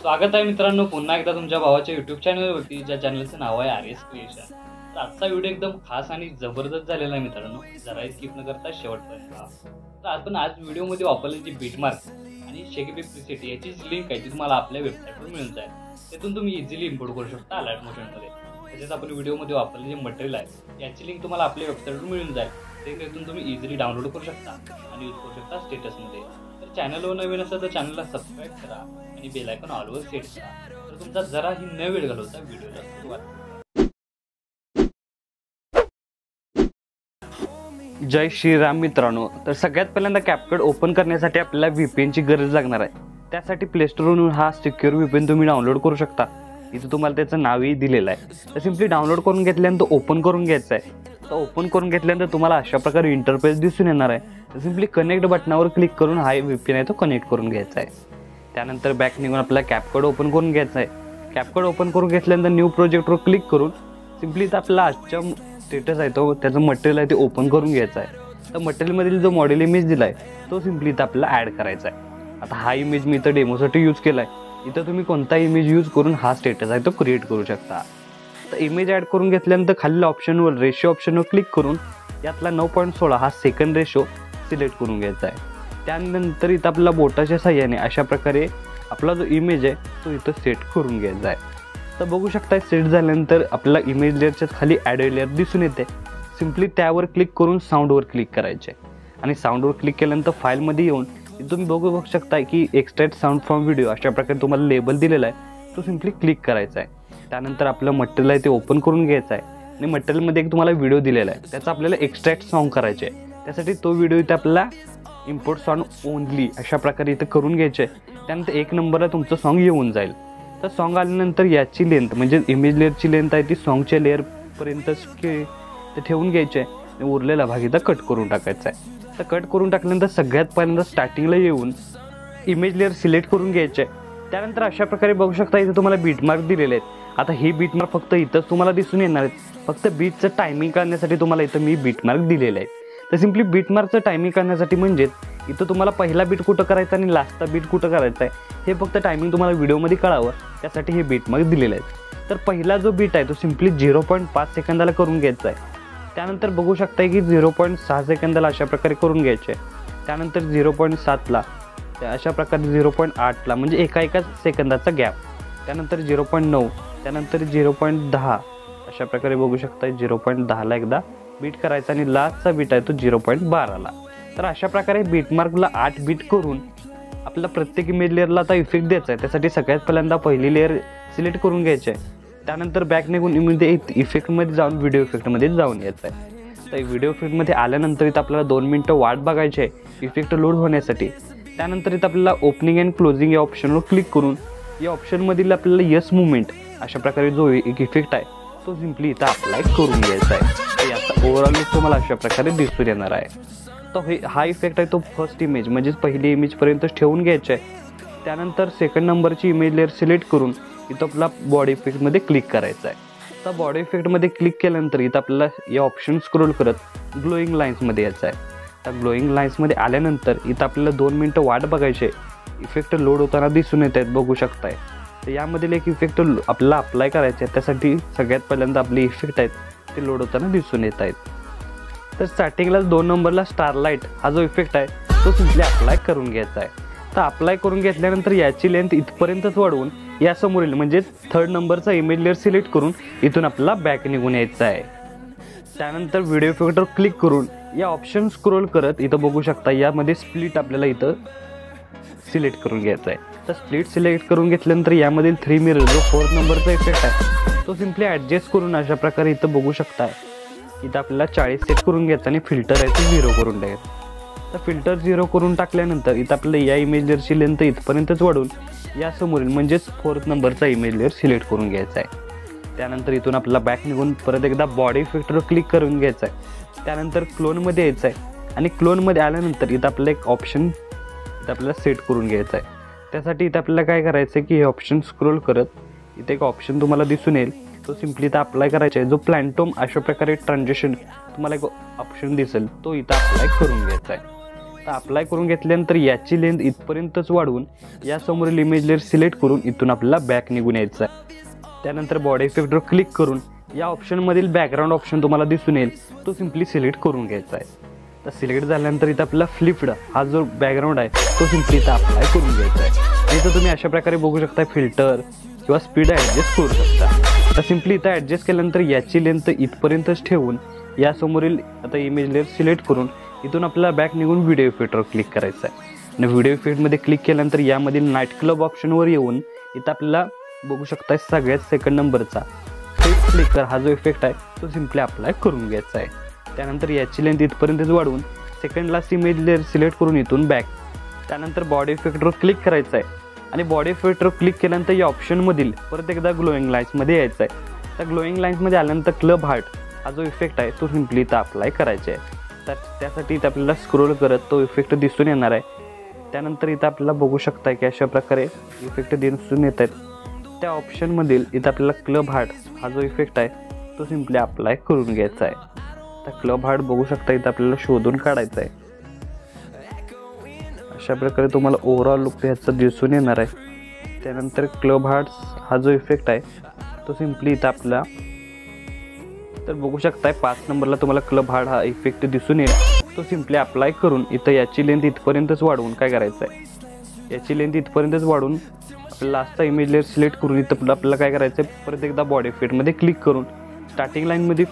स्वागत आहे मित्रांनो पुन्हा एकदा तुमच्या भावाच्या YouTube चॅनलवरती, ज्या चॅनलचं नाव आहे RS क्रिएशन। तर आजचा व्हिडिओ एकदम खास आणि जबरदस्त झालेला आहे मित्रांनो, जरा स्किप न करता शेवटपर्यंत पहा। तर आपण आज व्हिडिओमध्ये वापरलेली बीटमार्क आणि शेकीबी प्रीसेट याची लिंक आहे ती तुम्हाला आपल्या वेबसाईटवर मिळून जाईल। त्यातून तुम्ही इझिली इम्पोर्ट करू शकता अलर्ट मोशनमध्ये। तसेच आपण व्हिडिओमध्ये वापरलेले जे मटेरियल आहे याची लिंक तुम्हाला आपल्या वेबसाईटवर मिळून जाईल। त्यातून तुम्ही इझिली डाउनलोड करू शकता आणि यूज करू शकता स्टेटसमध्ये। तर चॅनलवर नवीन असेल तर चॅनलला सबस्क्राईब करा आणि बेल आयकॉन ऑलवर सेट करा, तर तुमचा जराही न वेळ घालवता व्हिडिओला सुरुवात करा। जय श्रीराम मित्रांनो। तर सगळ्यात पहिल्यांदा कॅपकट ओपन करण्यासाठी आपल्याला VPN ची गरज लागणार आहे। त्यासाठी प्ले स्टोरवरून हा सिक्युअर VPN तुम्ही डाउनलोड करू शकता। इथे तुम्हाला त्याचं नावही दिलेलं आहे। तर सिंपली डाउनलोड करून घेतल्यानंतर ओपन करून घ्यायचं आहे। तर ओपन करून घेतल्यानंतर तुम्हाला अशा प्रकारे इंटरफेस दिसून येणार आहे। तर सिंपली कनेक्ट बटनावर क्लिक करून हा VPN आहे तो कनेक्ट करून घ्यायचा आहे। त्यानंतर बॅक निघून आपल्याला कॅपकट ओपन करून घ्यायचं आहे। कॅपकट ओपन करून घेतल्यानंतर न्यू प्रोजेक्टवर क्लिक करून सिंपली आपला आजच्या स्टेटस आहे तो त्याचं मटेरियल आहे ते ओपन करून घ्यायचं आहे। तर मटेरियलमधील जो मॉडेल इमेज दिला आहे तो सिंपली इथं आपल्याला ॲड करायचा आहे। आता हा इमेज मी इथं डेमोसाठी यूज केला आहे। इथं तुम्ही कोणता इमेज यूज करून हा स्टेटस आहे तो क्रिएट करू शकता। तर इमेज ॲड करून घेतल्यानंतर खालील ऑप्शनवर रेशो ऑप्शनवर क्लिक करून यातला 9.16 हा सेकंड रेशो सिलेक्ट करून घ्यायचा आहे। त्यानंतर इथं आपल्याला बोटाच्या साहाय्याने अशा प्रकारे आपला जो इमेज आहे तो इथं सेट करून घ्यायचा आहे। तर बघू शकता सेट झाल्यानंतर आपल्याला इमेज लेअरच्या खाली ॲड लेअर दिसून येते। सिंपली त्यावर क्लिक करून साऊंडवर क्लिक करायचे आणि साऊंडवर क्लिक केल्यानंतर फाईलमध्ये येऊन तुम्ही बघू शकता की एक्सट्रॅक्ट साऊंड फ्रॉम व्हिडिओ अशा प्रकारे तुम्हाला लेबल दिलेला आहे तो सिंपली क्लिक करायचा आहे। त्यानंतर आपलं मटेरियल आहे ते ओपन करून घ्यायचं आहे आणि मटेरियलमध्ये एक तुम्हाला व्हिडिओ दिलेला आहे त्याचा आपल्याला एक्सट्रॅक्ट साऊंड करायचे आहे। त्यासाठी तो व्हिडिओ इथे आपल्याला इम्पोर्ट सॉन्ग ओनली अशा प्रकारे इथं करून घ्यायचे आहे। त्यानंतर 1 नंबरला तुमचं सॉन्ग येऊन जाईल। तर सॉन्ग आल्यानंतर याची लेंथ म्हणजे इमेज लेअरची लेंथ आहे ती सॉन्गच्या लेअरपर्यंत ठेवून घ्यायची आहे आणि उरलेला भाग इथं कट करून टाकायचा आहे। तर कट करून टाकल्यानंतर सगळ्यात पहिल्यांदा स्टार्टिंगला येऊन इमेज लेअर सिलेक्ट करून घ्यायचे आहे। त्यानंतर अशा प्रकारे बघू शकता इथे तुम्हाला बीटमार्क दिलेले आहेत। आता ही बीटमार्क फक्त इथंच तुम्हाला दिसून येणार आहेत। फक्त बीटचं टायमिंग करण्यासाठी तुम्हाला इथं मी बीटमार्क दिलेलं आहे। तर सिंपली बीटमार्कचं टायमिंग करण्यासाठी म्हणजेच इथं तुम्हाला पहिला बीट कुठं करायचा आणि लास्टचा बीट कुठं करायचा आहे हे फक्त टायमिंग तुम्हाला व्हिडिओमध्ये कळावं त्यासाठी हे बीटमार्क दिलेले आहेत। तर पहिला जो बीट आहे तो सिंपली 0.5 सेकंदाला करून घ्यायचा आहे। त्यानंतर बघू शकता की 0.6 सेकंदाला अशा प्रकारे करून घ्यायचे आहे। त्यानंतर 0.7ला अशा प्रकारे 0.8ला म्हणजे एका सेकंदाचा गॅप। त्यानंतर 0.9 त्यानंतर 0.10 अशा प्रकारे बघू शकता 0.10ला एकदा बीट करायचा आणि लास्टचा बीट आहे तो 0.12ला। तर अशा प्रकारे बीटमार्कला 8 बीट करून आपल्याला प्रत्येक इमेज लेअरला आता इफेक्ट द्यायचा आहे। त्यासाठी सगळ्यात पहिल्यांदा पहिली लेअर सिलेक्ट करून घ्यायची आहे। त्यानंतर बॅक निघून इफेक्टमध्ये जाऊन व्हिडिओ इफेक्टमध्ये जाऊन यायचं आहे। तर व्हिडिओ इफेक्टमध्ये आल्यानंतर इथं आपल्याला 2 मिनटं वाट बघायची आहे इफेक्ट लोड होण्यासाठी। त्यानंतर इथं आपल्याला ओपनिंग अँड क्लोजिंग या ऑप्शनवर क्लिक करून या ऑप्शनमधील आपल्याला यस मुवमेंट अशा प्रकारे जो एक इफेक्ट आहे तो सिंपली इथं अप्लाय करून घ्यायचा आहे। तर याचा ओव्हरऑल लुक तुम्हाला अशा प्रकारे दिसून येणार आहे। तर हा इफेक्ट आहे तो फर्स्ट इमेज म्हणजेच पहिली इमेजपर्यंत ठेवून घ्यायचा आहे। त्यानंतर सेकंड नंबरची इमेज लेअर सिलेक्ट करून इथं आपला बॉडी इफेक्टमध्ये क्लिक करायचा आहे। तर बॉडी इफेक्टमध्ये क्लिक केल्यानंतर इथं आपल्याला या ऑप्शन स्क्रोल करत ग्लोईंग लाईन्समध्ये यायचं आहे। तर ग्लोईंग लाईन्समध्ये आल्यानंतर इथं आपल्याला 2 मिनटं वाट बघायचे इफेक्ट लोड होताना दिसून येत आहेत बघू शकताय। तर यामधील एक इफेक्ट आपल्याला अप्लाय करायचे आहे। त्यासाठी सगळ्यात पहिल्यांदा आपले इफेक्ट आहेत ते लोड होताना दिसून येत आहेत। तर स्टार्टिंगला 2 नंबरला स्टारलाइट हा जो इफेक्ट आहे तो सिंपली अप्लाय करून घ्यायचा आहे। तर अप्लाय करून घेतल्यानंतर याची लेंथ इथपर्यंतच वाढवून यासमोरील म्हणजे 3rd नंबरचा इमेज लेअर सिलेक्ट करून इथून आपल्याला बॅक निघून यायचं आहे। त्यानंतर व्हिडिओ इफेक्टवर क्लिक करून या ऑप्शन स्क्रोल करत इथं बघू शकता यामध्ये स्प्लिट आपल्याला इथं सिलेक्ट करून घ्यायचा आहे। तर स्प्लिट सिलेक्ट करून घेतल्यानंतर यामधील 3 मिरर जो 4th नंबरचा इफेक्ट आहे तो सिंपली ॲडजस्ट करून अशा प्रकारे इथं बघू शकता इथं आपल्याला 40 सेट करून घ्यायचं आणि फिल्टर आहे ते 0 करून टाकायचं। तर फिल्टर 0 करून टाकल्यानंतर इथं आपल्याला या इमेज लेअरची लेंथ इथपर्यंतच वाढून यासमोरील म्हणजेच 4th नंबरचा इमेज लेअर सिलेक्ट करून घ्यायचा आहे। त्यानंतर इथून आपल्याला बॅक निघून परत एकदा बॉडी इफेक्टवर क्लिक करून घ्यायचं आहे। त्यानंतर क्लोनमध्ये यायचं आहे आणि क्लोनमध्ये आल्यानंतर इथं आपलं एक ऑप्शन इथं आपल्याला सेट करून घ्यायचं आहे। त्यासाठी इथं आपल्याला काय करायचं आहे की हे ऑप्शन स्क्रोल करत इथे एक ऑप्शन तुम्हाला दिसून येईल तो सिंपली इथं अप्लाय करायचा आहे। जो प्लॅन्टोम अशा प्रकारे ट्रान्झिशन तुम्हाला एक ऑप्शन दिसेल तो इथं अप्लाय करून घ्यायचा आहे। तर अप्लाय करून घेतल्यानंतर याची लेंथ इथपर्यंतच वाढवून यासमोरील इमेज लेअर सिलेक्ट करून इथून आपल्याला बॅक निघून यायचं आहे. त्यानंतर बॉडी इफेक्टवर क्लिक करून या ऑप्शनमधील बॅकग्राऊंड ऑप्शन तुम्हाला दिसून येईल, तो सिम्पली सिलेक्ट करून घ्यायचा आहे. तर सिलेक्ट झाल्यानंतर इथं आपला फ्लिप्ड हा जो बॅकग्राऊंड आहे तो सिम्पली इथं अप्लाय करून घ्यायचा आहे. इथं तुम्ही अशा प्रकारे बघू शकता फिल्टर किंवा स्पीड ॲडजस्ट करू शकता. तर सिम्पली इथं ॲडजस्ट केल्यानंतर याची लेंथ इथपर्यंतच ठेवून यासमोरील आता इमेज लेअर सिलेक्ट करून इथून आपल्याला बॅक निघून व्हिडिओ इफेक्टवर क्लिक करायचं आहे. आणि व्हिडिओ इफेक्टमध्ये क्लिक केल्यानंतर यामधील नाईट क्लब ऑप्शनवर येऊन इथं आपल्याला बघू शकता सगळ्यात सेकंड नंबरचा फेस फ्लिकर हा जो इफेक्ट आहे तो सिम्पली अप्लाय करून घ्यायचा आहे. त्यानंतर याची लेंथ इथपर्यंतच वाढवून second last image layer select करून इथून बॅक. त्यानंतर बॉडी इफेक्टवर क्लिक करायचं आहे आणि बॉडी इफेक्टवर क्लिक केल्यानंतर या ऑप्शनमधील परत एकदा ग्लोईंग लाईन्समध्ये यायचं आहे. त्या ग्लोईंग लाईन्समध्ये आल्यानंतर क्लब हार्ट हा जो इफेक्ट आहे तो सिम्पली इथं अप्लाय करायचा आहे. तर त्यासाठी इथं आपल्याला स्क्रोल करत तो इफेक्ट दिसून येणार आहे. त्यानंतर इथं आपल्याला बघू शकता की अशा प्रकारे इफेक्ट दिसून येत आहेत. त्या ऑप्शनमधील इथं आपल्याला क्लब हार्ट हा जो इफेक्ट आहे तो सिम्पली अप्लाय करून घ्यायचा आहे. तर क्लब हार्ट बघू शकता इथं आपल्याला शोधून काढायचा आहे. अशा प्रकारे तुम्हाला ओव्हरऑल लुक ह्याचा दिसून येणार आहे. त्यानंतर क्लब हार्ट हा जो इफेक्ट आहे तो सिम्पली इथं आपला तर बघू शकताय 5 नंबरला तुम्हाला क्लब हार्ट हा इफेक्ट दिसून येईल. तो सिम्पली अप्लाय करून इथं याची लेंथ इथपर्यंतच वाढवून काय करायचं आहे, याची लेंथ इथपर्यंतच वाढवून आपल्याला लास्टचा इमेज लेअर सिलेक्ट करून इथं आपल्याला काय करायचं आहे, परत एकदा बॉडी इफेक्टमध्ये क्लिक करून स्टार्टिंग लाईनमध्ये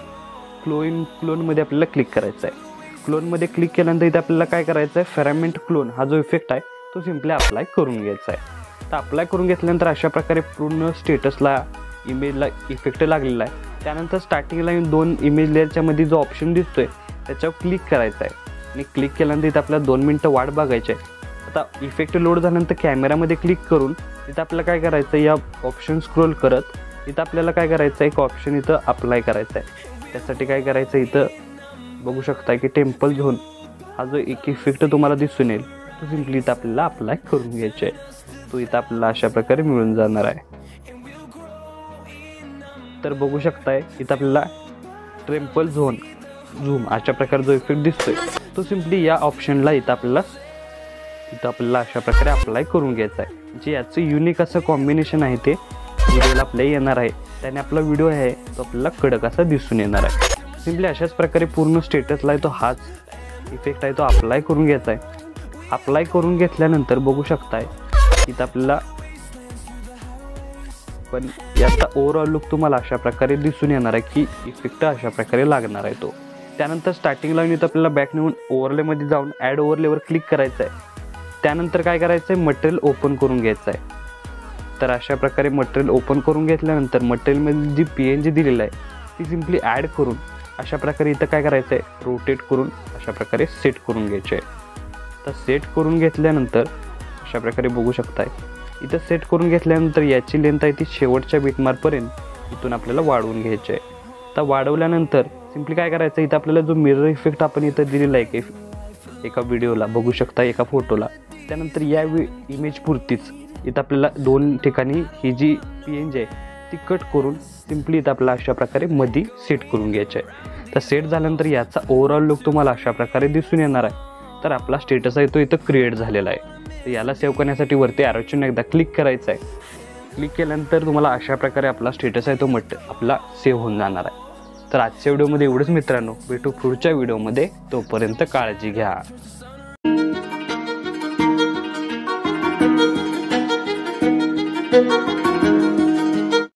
क्लोनमध्ये आपल्याला क्लिक करायचं आहे. क्लोनमध्ये क्लिक केल्यानंतर इथं आपल्याला काय करायचं आहे, फेरामेंट क्लोन हा जो इफेक्ट आहे तो सिम्पली अप्लाय करून घ्यायचा आहे. तर अप्लाय करून घेतल्यानंतर अशा प्रकारे पूर्ण स्टेटसला इमेजला इफेक्ट लागलेला आहे. त्यानंतर स्टार्टिंग लाईन 2 इमेज लेअरच्या मध्ये जो ऑप्शन दिसतोय त्याच्यावर क्लिक करायचा आहे आणि क्लिक केल्यानंतर इथं आपल्याला 2 मिनटं वाट बघायची आहे. आता इफेक्ट लोड झाल्यानंतर कॅमेरामध्ये क्लिक करून इथं आपल्याला काय करायचं, या ऑप्शन स्क्रोल करत इथं आपल्याला काय करायचं, एक ऑप्शन इथं अप्लाय करायचा आहे. त्यासाठी काय करायचं, इथं बघू शकता की टेम्पल झोन हा जो एक इफेक्ट तुम्हाला दिसून येईल तो सिम्पली इथं आपल्याला अप्लाय करून घ्यायचा आहे. तो इथं आपल्याला अशा प्रकारे मिळून जाणार आहे. तर बघू शकताय इथं आपल्याला टेम्पल झूम अशा प्रकारे जो इफेक्ट दिसतोय तो सिम्पली या ऑप्शनला इथं आपल्याला अशा प्रकारे अप्लाय करून घ्यायचा आहे. जे याचं युनिक असं कॉम्बिनेशन आहे ते व्हिडिओला आपल्याला येणार आहे. त्याने आपला व्हिडिओ आहे तो आपल्याला कडक असा दिसून येणार आहे. सिम्पली अशाच प्रकारे पूर्ण स्टेटसला आहे तो हाच इफेक्ट आहे तो अप्लाय करून घ्यायचा आहे. अप्लाय करून घेतल्यानंतर बघू शकताय इथं आपल्याला पण याचा ओव्हरऑल लुक तुम्हाला अशा प्रकारे दिसून येणार आहे की इफेक्ट अशा प्रकारे लागणार आहे तो. त्यानंतर स्टार्टिंग लाईन इथं आपल्याला बॅक नेऊन ओव्हरलेमध्ये जाऊन ॲड ओव्हरलेवर क्लिक करायचं आहे. त्यानंतर काय करायचं आहे, मटेरियल ओपन करून घ्यायचं आहे. तर अशा प्रकारे मटेरियल ओपन करून घेतल्यानंतर मटेरियलमध्ये जी PNG दिलेलं आहे ती सिम्पली ॲड करून अशा प्रकारे इथं काय करायचं आहे, रोटेट करून अशा प्रकारे सेट करून घ्यायचे आहे. तर सेट करून घेतल्यानंतर अशा प्रकारे बघू शकताय इथं सेट करून घेतल्यानंतर याची लेंथ आहे ती शेवटच्या बीटमार्कपर्यंत इथून आपल्याला वाढवून घ्यायची आहे. तर वाढवल्यानंतर सिम्पली काय करायचं, इथं आपल्याला जो मिरर इफेक्ट आपण इथं दिलेला आहे की एका व्हिडिओला बघू शकता, एका फोटोला, त्यानंतर या इमेज पुरतीच इथं आपल्याला 2 ठिकाणी ही जी PNG आहे ती कट करून सिम्पली इथं आपल्याला अशा प्रकारे मध्ये सेट करून घ्यायचं आहे. तर सेट झाल्यानंतर याचा ओव्हरऑल लुक तुम्हाला अशा प्रकारे दिसून येणार आहे. तर आपला स्टेटस आहे तो इथं क्रिएट झालेला आहे. तर याला सेव्ह करण्यासाठी वरती ॲरोचिन एकदा क्लिक करायचं आहे. क्लिक केल्यानंतर तुम्हाला अशा प्रकारे आपला स्टेटस आहे तो आपला सेव्ह होऊन जाणार आहे. तर आजच्या व्हिडिओमध्ये एवढंच मित्रांनो, भेटू पुढच्या व्हिडिओमध्ये. तोपर्यंत काळजी घ्या.